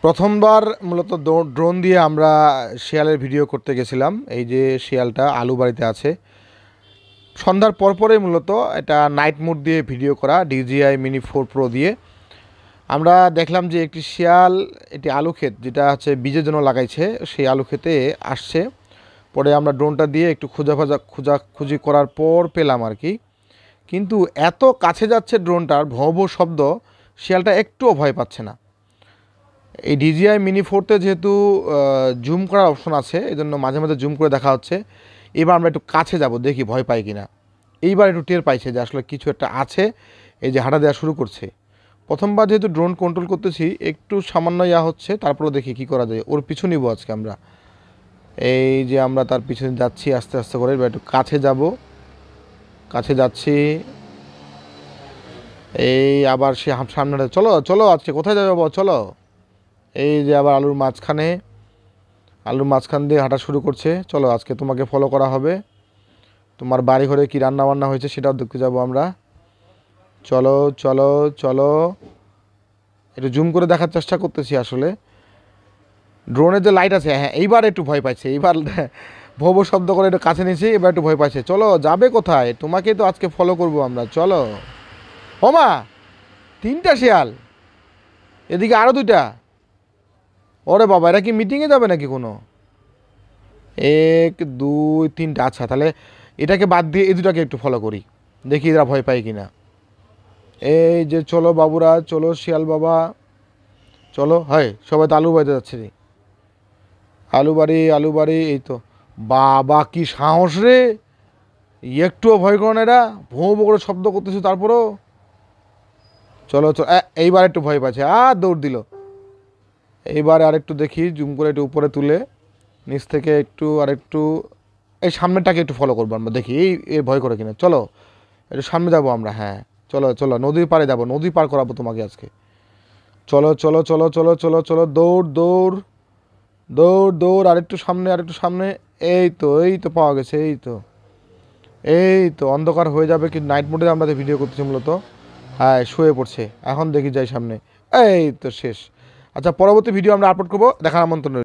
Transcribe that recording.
প্রথমবার মূলত ড্রোন দিয়ে আমরা শিয়ালের ভিডিও করতে গেছিলাম। এই যে শিয়ালটা আলু বাড়িতে আছে। সন্ধ্যার পরপরই মূলত এটা নাইট মোড দিয়ে ভিডিও করা DJI Mini 4 Pro দিয়ে। আমরা দেখলাম যে একটি শিয়াল এটি আলু ক্ষেত যেটা হচ্ছে বীজের জন্য লাগাইছে সেই আলু ক্ষেতে আসছে। পরে আমরা ড্রোনটা দিয়ে একটু খোঁজাখুঁজি করার পর পেলাম আর কি। কিন্তু এত কাছে যাচ্ছে ড্রোনটার ভৌ ভৌ শব্দ, শিয়ালটা একটুও ভয় পাচ্ছে না। এই DJI Mini 4তে যেহেতু জুম করার অপশন আছে, এই জন্য মাঝে মাঝে জুম করে দেখা হচ্ছে। এবার আমরা একটু কাছে যাব, দেখি ভয় পাই কিনা। এইবার একটু টের পাইছে যে আসলে কিছু একটা আছে, এই যে হাঁটা দেওয়া শুরু করছে। প্রথমবার যেহেতু ড্রোন কন্ট্রোল করতেছি একটু সামান্য হচ্ছে, তারপরে দেখি কি করা যায়। ওর পিছু নিব আজকে আমরা। এই যে আমরা তার পিছনে যাচ্ছি আস্তে আস্তে করে। এবার একটু কাছে যাব, কাছে যাচ্ছি। এই আবার সে সামনে, চলো চলো আজকে কোথায় যাবে বাবা, চলো। এই যে আবার আলুর মাঝখান দিয়ে হাঁটা শুরু করছে। চলো আজকে তোমাকে ফলো করা হবে, তোমার বাড়ি ঘরে কী রান্নাবান্না হয়েছে সেটাও দেখতে যাব আমরা। চলো চলো চলো, একটু জুম করে দেখার চেষ্টা করতেছি। আসলে ড্রোনের যে লাইট আছে, হ্যাঁ এইবার একটু ভয় পাইছে। এইবার ভব শব্দ করে একটু কাছে নিয়েছি, এবার একটু ভয় পাইছে। চলো যাবে কোথায়, তোমাকেই তো আজকে ফলো করব আমরা, চলো। ওমা, 3টা শিয়াল, এদিকে আরও 2টা। ওরে বাবা, এরা কি মিটিংয়ে যাবে নাকি কোনো? 1 2 3টা। আচ্ছা, তাহলে এটাকে বাদ দিয়ে এই 2টাকে একটু ফলো করি, দেখি এরা ভয় পায় কি না। এই যে চলো বাবুরা, চলো শিয়াল বাবা, চলো। হয় সবাই তো আলু বাড়িতে যাচ্ছে রে, আলু বাড়ি। এই তো বাবা, কি সাহস রে, একটুও ভয় করে না এরা, ভোঁ ভোঁ করে শব্দ করতেছে তারপরও। চলো চলো, এইবার একটু ভয় পাচ্ছে, দৌড় দিল। এইবার আরেকটু দেখি, জুম করে একটু উপরে তুলে নিচ থেকে একটু আরেকটু এই সামনেটাকে একটু ফলো করবো আমরা, দেখি এই ভয় করে কিনা। চলো একটু সামনে যাবো আমরা, হ্যাঁ চলো চলো, নদীর পাড়ে যাবো, নদী পার করাবো তোমাকে আজকে। চলো চলো চলো চলো চলো চলো, দৌড় দৌড় দৌড় দৌড়, আরেকটু সামনে। এই তো পাওয়া গেছে। এই তো অন্ধকার হয়ে যাবে, কিন্তু নাইট মোডে আমরা ভিডিও করতেছি মূলত। হ্যাঁ শুয়ে পড়ছে, এখন দেখি যাই সামনে। এই তো শেষ। আচ্ছা, পরবর্তী ভিডিও আমরা আপলোড করবো, দেখার আমন্ত্রণ।